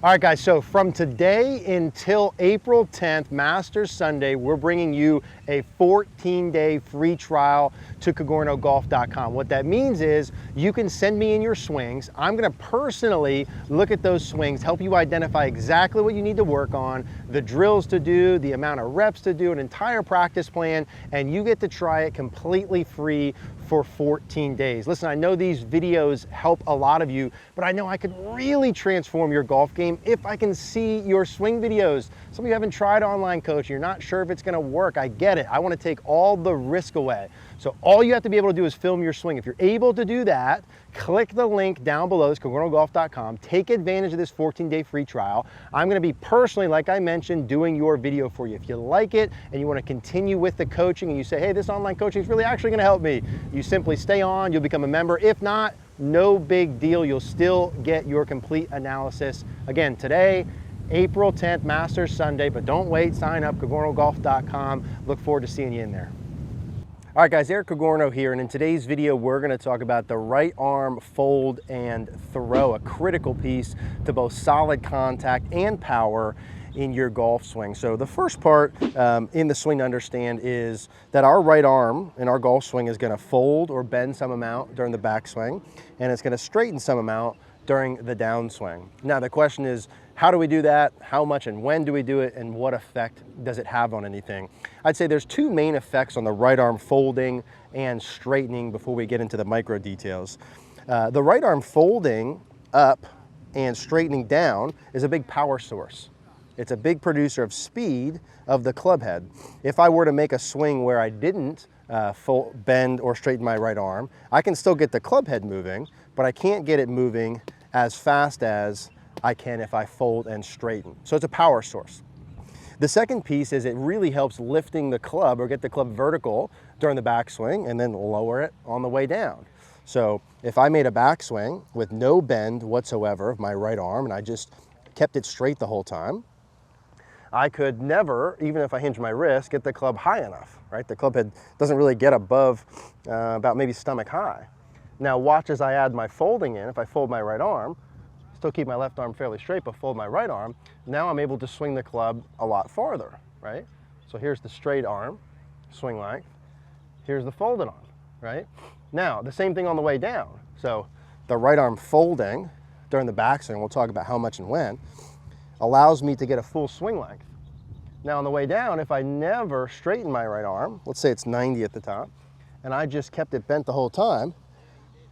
All right, guys, so from today until April 10th, Masters Sunday, we're bringing you a 14-day free trial to CogornoGolf.com. What that means is you can send me in your swings. I'm gonna personally look at those swings, help you identify exactly what you need to work on, the drills to do, the amount of reps to do, an entire practice plan, and you get to try it completely free for 14 days. Listen, I know these videos help a lot of you, but I know I could really transform your golf game if I can see your swing videos. Some of you haven't tried online coaching, you're not sure if it's gonna work. I get it. I wanna take all the risk away. So all you have to be able to do is film your swing. If you're able to do that, click the link down below, it's CogornoGolf.com. Take advantage of this 14-day free trial. I'm gonna be personally, like I mentioned, doing your video for you. If you like it and you wanna continue with the coaching and you say, hey, this online coaching is really actually gonna help me, you simply stay on, you'll become a member. If not, no big deal. You'll still get your complete analysis. Again, today, April 10th, Masters Sunday, but don't wait, sign up, CogornoGolf.com. Look forward to seeing you in there. All right, guys, Eric Cogorno here, and in today's video, we're gonna talk about the right arm fold and throw, a critical piece to both solid contact and power in your golf swing. So the first part in the swing to understand is that our right arm in our golf swing is gonna fold or bend some amount during the backswing, and it's gonna straighten some amount during the downswing. Now the question is, how do we do that? How much and when do we do it? And what effect does it have on anything? I'd say there's two main effects on the right arm folding and straightening before we get into the micro details. The right arm folding up and straightening down is a big power source. It's a big producer of speed of the club head. If I were to make a swing where I didn't bend or straighten my right arm, I can still get the club head moving, but I can't get it moving as fast as I can if I fold and straighten. So it's a power source. The second piece is it really helps lifting the club or get the club vertical during the backswing and then lower it on the way down. So if I made a backswing with no bend whatsoever of my right arm and I just kept it straight the whole time, I could never, even if I hinge my wrist, get the club high enough, right? The club head doesn't really get above about maybe stomach high. Now watch as I add my folding in. If I fold my right arm, still keep my left arm fairly straight, but fold my right arm, now I'm able to swing the club a lot farther, right? So here's the straight arm, swing length. Here's the folded arm, right? Now, the same thing on the way down. So the right arm folding during the backswing, we'll talk about how much and when, allows me to get a full swing length. Now on the way down, if I never straighten my right arm, let's say it's 90 at the top, and I just kept it bent the whole time,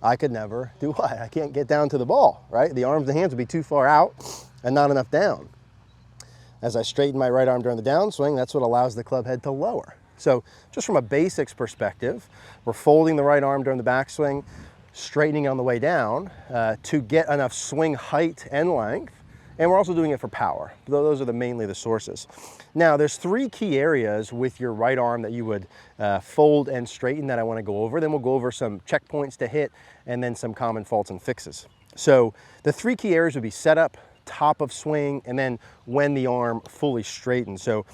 I could never do what? I can't get down to the ball, right? The arms and hands would be too far out and not enough down. As I straighten my right arm during the downswing, that's what allows the club head to lower. So just from a basics perspective, we're folding the right arm during the backswing, straightening on the way down to get enough swing height and length, and we're also doing it for power. Those are mainly the sources. Now, there's three key areas with your right arm that you would fold and straighten that I want to go over. Then we'll go over some checkpoints to hit and then some common faults and fixes. So the three key areas would be setup, top of swing, and then when the arm fully straightens. So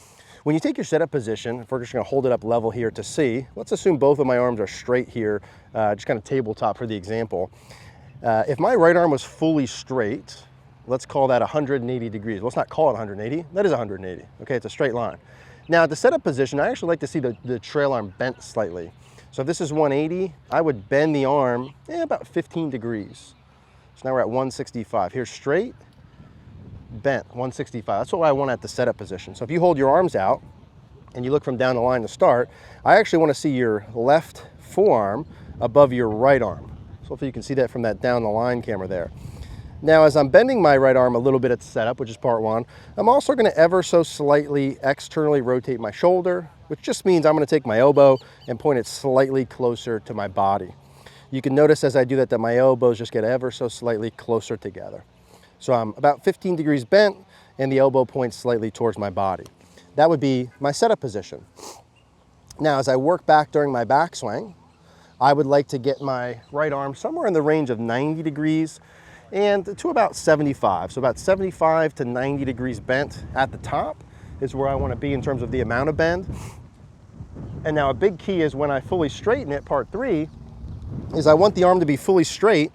when you take your setup position, if we're just going to hold it up level here to see, let's assume both of my arms are straight here, just kind of tabletop for the example. If my right arm was fully straight, let's call that 180 degrees. Let's not call it 180, that is 180. Okay, it's a straight line. Now at the setup position, I actually like to see the trail arm bent slightly. So if this is 180, I would bend the arm about 15 degrees. So now we're at 165. Here's straight, bent, 165. That's what I want at the setup position. So if you hold your arms out and you look from down the line to start, I actually want to see your left forearm above your right arm. So hopefully you can see that from that down the line camera there. Now, as I'm bending my right arm a little bit at the setup, which is part one, I'm also going to ever so slightly externally rotate my shoulder, which just means I'm going to take my elbow and point it slightly closer to my body. You can notice as I do that my elbows just get ever so slightly closer together. So I'm about 15 degrees bent and the elbow points slightly towards my body. That would be my setup position. Now, as I work back during my backswing, I would like to get my right arm somewhere in the range of 90 degrees and to about 75. So about 75 to 90 degrees bent at the top is where I want to be in terms of the amount of bend. And now a big key is when I fully straighten it, part three, is I want the arm to be fully straight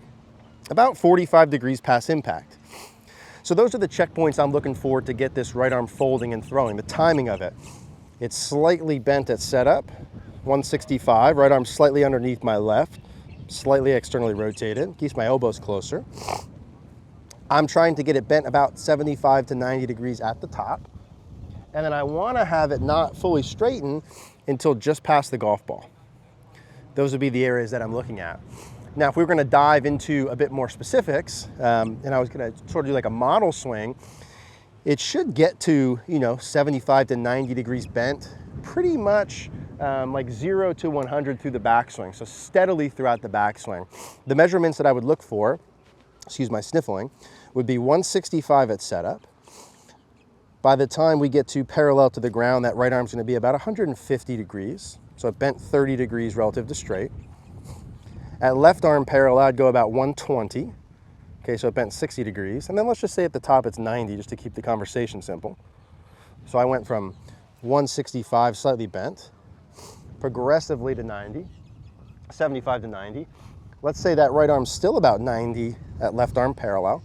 about 45 degrees past impact. So those are the checkpoints I'm looking for to get this right arm folding and throwing, the timing of it. It's slightly bent at setup, 165, right arm slightly underneath my left, slightly externally rotated, keeps my elbows closer. I'm trying to get it bent about 75 to 90 degrees at the top. And then I want to have it not fully straighten until just past the golf ball. Those would be the areas that I'm looking at. Now, if we were going to dive into a bit more specifics, and I was going to sort of do like a model swing, it should get to, 75 to 90 degrees bent, pretty much like 0 to 100 through the backswing, so steadily throughout the backswing. The measurements that I would look for, excuse my sniffling, would be 165 at setup. By the time we get to parallel to the ground, that right arm's going to be about 150 degrees, so it bent 30 degrees relative to straight. At left arm parallel, I'd go about 120. Okay, so it bent 60 degrees. And then let's just say at the top it's 90, just to keep the conversation simple. So I went from 165, slightly bent, progressively to 90, 75 to 90. Let's say that right arm's still about 90 at left arm parallel.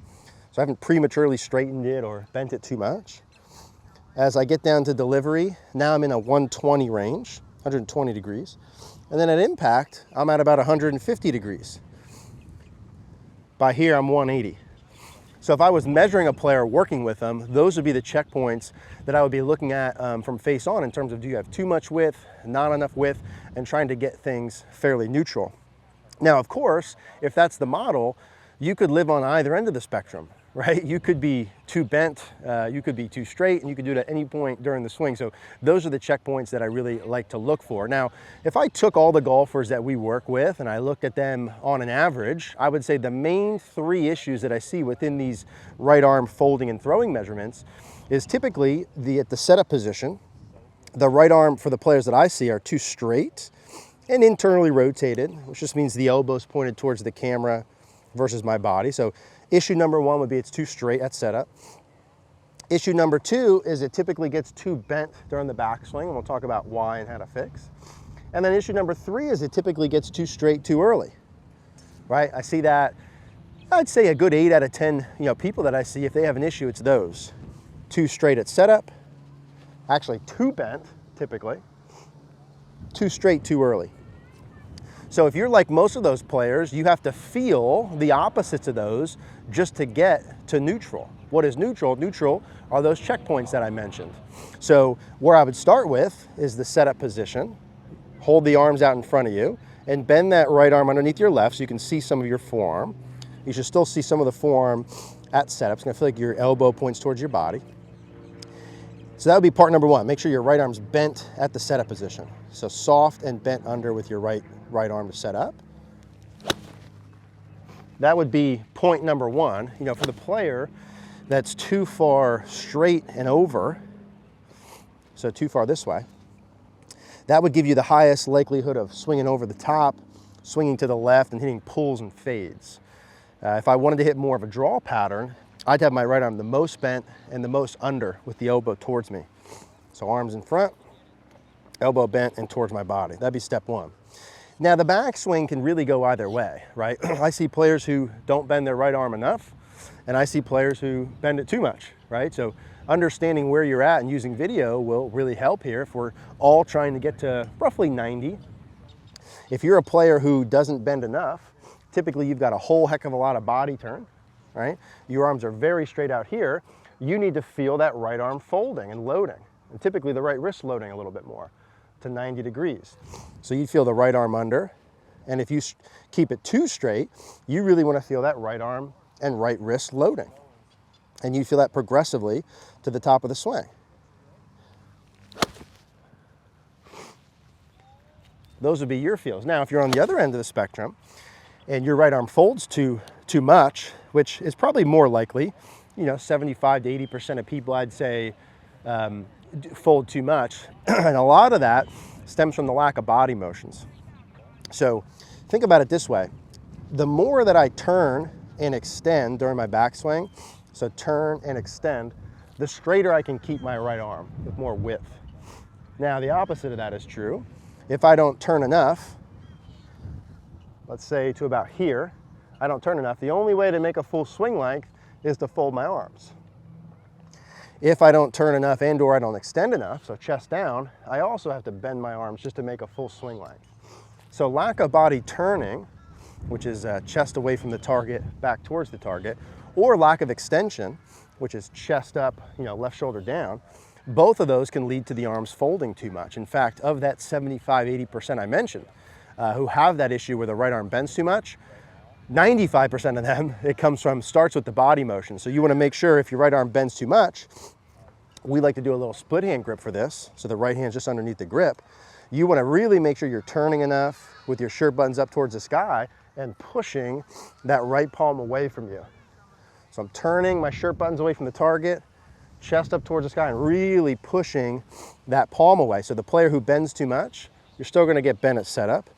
So I haven't prematurely straightened it or bent it too much. As I get down to delivery, now I'm in a 120 range, 120 degrees. And then at impact, I'm at about 150 degrees. By here, I'm 180. So if I was measuring a player, working with them, those would be the checkpoints that I would be looking at from face on in terms of, do you have too much width, not enough width, and trying to get things fairly neutral. Now, of course, if that's the model, you could live on either end of the spectrum, right? You could be too bent, you could be too straight, and you could do it at any point during the swing. So those are the checkpoints that I really like to look for. Now, if I took all the golfers that we work with and I looked at them on an average, I would say the main 3 issues that I see within these right arm folding and throwing measurements is typically at the setup position. The right arm for the players that I see are too straight and internally rotated, which just means the elbow's pointed towards the camera versus my body. So issue number 1 would be it's too straight at setup. Issue number 2 is it typically gets too bent during the backswing, and we'll talk about why and how to fix. And then issue number 3 is it typically gets too straight too early, right? I see that, I'd say a good 8 out of 10 people that I see, if they have an issue, it's those. Too straight at setup, actually too bent typically, too straight too early. So if you're like most of those players, you have to feel the opposites of those just to get to neutral. What is neutral? Neutral are those checkpoints that I mentioned. So where I would start with is the setup position. Hold the arms out in front of you and bend that right arm underneath your left so you can see some of your forearm. You should still see some of the forearm at setup. It's gonna feel like your elbow points towards your body. So that would be part number 1. Make sure your right arm's bent at the setup position. So soft and bent under with your right arm to set up. That would be point number 1. For the player that's too far straight and over, so too far this way, that would give you the highest likelihood of swinging over the top, swinging to the left, and hitting pulls and fades. If I wanted to hit more of a draw pattern, I'd have my right arm the most bent and the most under with the elbow towards me. So arms in front, elbow bent and towards my body. That'd be step 1. Now the backswing can really go either way, right? I see players who don't bend their right arm enough, and I see players who bend it too much, right? So understanding where you're at and using video will really help here if we're all trying to get to roughly 90. If you're a player who doesn't bend enough, typically you've got a whole heck of a lot of body turn, right? Your arms are very straight out here. You need to feel that right arm folding and loading, and typically the right wrist loading a little bit more to 90 degrees. So you feel the right arm under, and if you keep it too straight, you really want to feel that right arm and right wrist loading. And you feel that progressively to the top of the swing. Those would be your feels. Now, if you're on the other end of the spectrum and your right arm folds too much, which is probably more likely, 75 to 80% of people, I'd say, fold too much. And a lot of that stems from the lack of body motions. So think about it this way. The more that I turn and extend during my backswing, so turn and extend, the straighter I can keep my right arm with more width. Now, the opposite of that is true. If I don't turn enough, let's say to about here, I don't turn enough, the only way to make a full swing length is to fold my arms. If I don't turn enough and or I don't extend enough, so chest down, I also have to bend my arms just to make a full swing length. So lack of body turning, which is chest away from the target, back towards the target, or lack of extension, which is chest up, left shoulder down, both of those can lead to the arms folding too much. In fact, of that 75–80% I mentioned who have that issue where the right arm bends too much, 95% of them, starts with the body motion. So you want to make sure if your right arm bends too much, we like to do a little split hand grip for this. So the right hand's just underneath the grip. You want to really make sure you're turning enough with your shirt buttons up towards the sky and pushing that right palm away from you. So I'm turning my shirt buttons away from the target, chest up towards the sky, and really pushing that palm away. So the player who bends too much, you're still going to get bent at setup.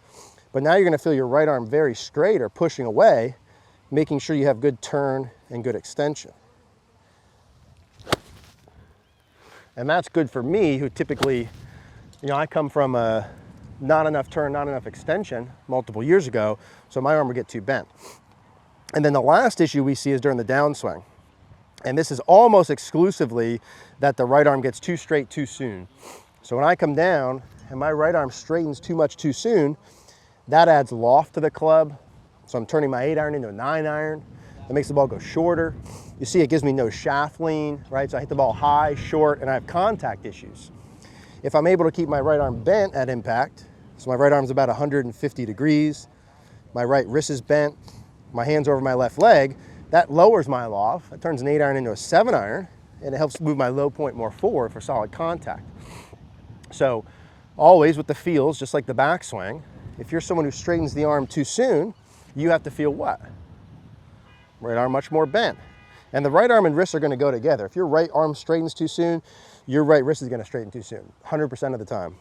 But now you're going to feel your right arm very straight or pushing away, making sure you have good turn and good extension. And that's good for me, who typically, I come from a not enough turn, not enough extension multiple years ago, so my arm would get too bent. And then the last issue we see is during the downswing. And this is almost exclusively that the right arm gets too straight too soon. So when I come down and my right arm straightens too much too soon, that adds loft to the club. So I'm turning my 8-iron into a 9-iron. That makes the ball go shorter. You see, it gives me no shaft lean, right? So I hit the ball high, short, and I have contact issues. If I'm able to keep my right arm bent at impact, so my right arm's about 150 degrees, my right wrist is bent, my hand's over my left leg, that lowers my loft. It turns an 8-iron into a 7-iron, and it helps move my low point more forward for solid contact. So always with the feels, just like the backswing, if you're someone who straightens the arm too soon, you have to feel what? Right arm much more bent. And the right arm and wrist are going to go together. If your right arm straightens too soon, your right wrist is going to straighten too soon, 100% of the time.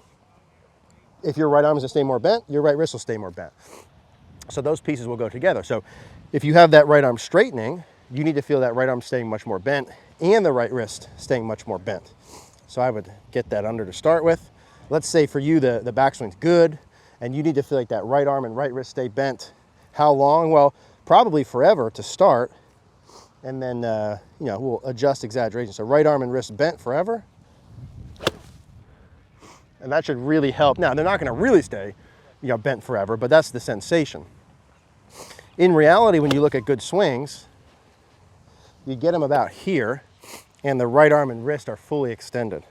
If your right arm is going to stay more bent, your right wrist will stay more bent. So those pieces will go together. So if you have that right arm straightening, you need to feel that right arm staying much more bent and the right wrist staying much more bent. So I would get that under to start with. Let's say for you the backswing's good, and you need to feel like that right arm and right wrist stay bent. How long? Well, probably forever to start, and then we'll adjust exaggeration. So right arm and wrist bent forever, and that should really help. Now they're not going to really stay, bent forever, but that's the sensation. In reality, when you look at good swings, you get them about here, and the right arm and wrist are fully extended.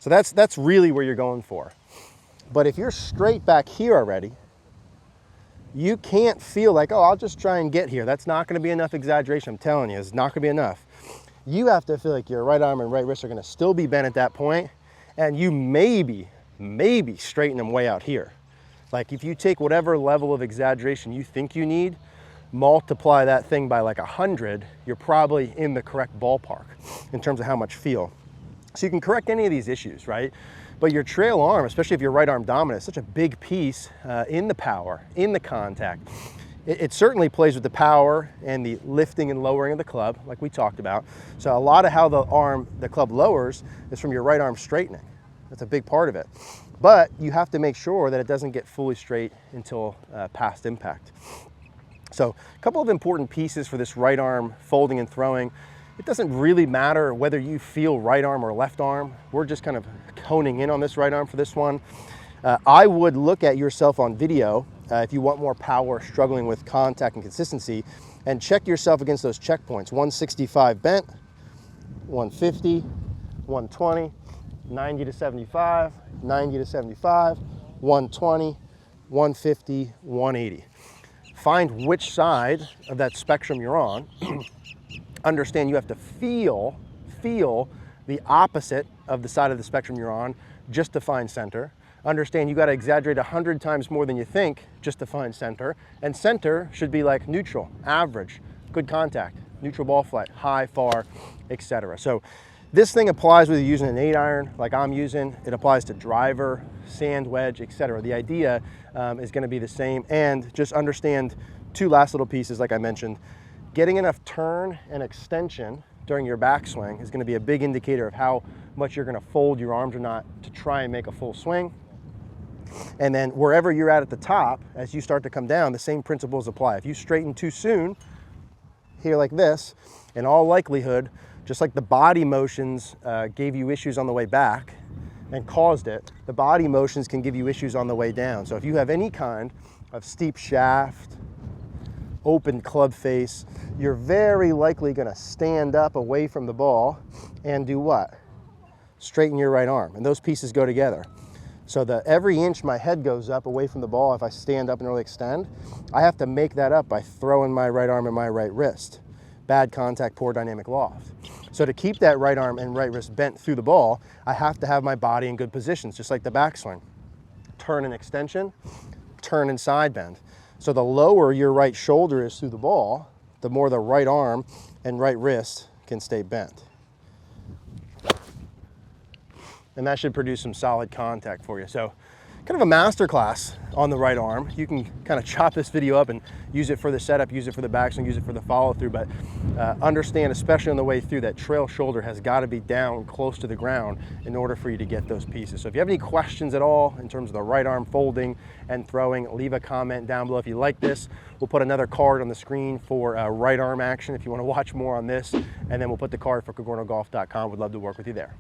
So that's really where you're going for. But if you're straight back here already, you can't feel like, oh, I'll just try and get here. That's not going to be enough exaggeration. I'm telling you, it's not going to be enough. You have to feel like your right arm and right wrist are going to still be bent at that point, and you maybe straighten them way out here. Like if you take whatever level of exaggeration you think you need, multiply that thing by like 100, you're probably in the correct ballpark in terms of how much feel. So you can correct any of these issues, right? But your trail arm, especially if you're right arm dominant, is such a big piece in the power, in the contact. It certainly plays with the power and the lifting and lowering of the club, like we talked about. So a lot of how the club lowers is from your right arm straightening. That's a big part of it. But you have to make sure that it doesn't get fully straight until past impact. So a couple of important pieces for this right arm folding and throwing. It doesn't really matter whether you feel right arm or left arm. We're just kind of honing in on this right arm for this one. I would look at yourself on video if you want more power, struggling with contact and consistency, and check yourself against those checkpoints. 165 bent, 150, 120, 90 to 75, 90 to 75, 120, 150, 180. Find which side of that spectrum you're on. Understand you have to feel the opposite of the side of the spectrum you're on just to find center. Understand you got to exaggerate 100 times more than you think just to find center. And center should be like neutral, average, good contact, neutral ball flight, high, far, etc. So this thing applies whether you're using an 8-iron like I'm using. It applies to driver, sand, wedge, etc. The idea is going to be the same. And just understand two last little pieces like I mentioned. Getting enough turn and extension during your backswing is going to be a big indicator of how much you're going to fold your arms or not to try and make a full swing. And then wherever you're at the top, as you start to come down, the same principles apply. If you straighten too soon, here like this, in all likelihood, just like the body motions gave you issues on the way back and caused it, the body motions can give you issues on the way down. So if you have any kind of steep shaft, open club face, you're very likely gonna stand up away from the ball and do what? Straighten your right arm, and those pieces go together. So that every inch my head goes up away from the ball, if I stand up and really extend, I have to make that up by throwing my right arm and my right wrist. Bad contact, poor dynamic loft. So to keep that right arm and right wrist bent through the ball, I have to have my body in good positions, just like the backswing. Turn and extension, turn and side bend. So the lower your right shoulder is through the ball, the more the right arm and right wrist can stay bent. And that should produce some solid contact for you. So kind of a master class on the right arm. You can kind of chop this video up and use it for the setup, use it for the backswing, use it for the follow through, but understand, especially on the way through, that trail shoulder has got to be down close to the ground in order for you to get those pieces. So if you have any questions at all in terms of the right arm folding and throwing, leave a comment down below. If you like this, we'll put another card on the screen for right arm action if you want to watch more on this, and then we'll put the card for CogornoGolf.com. We'd love to work with you there.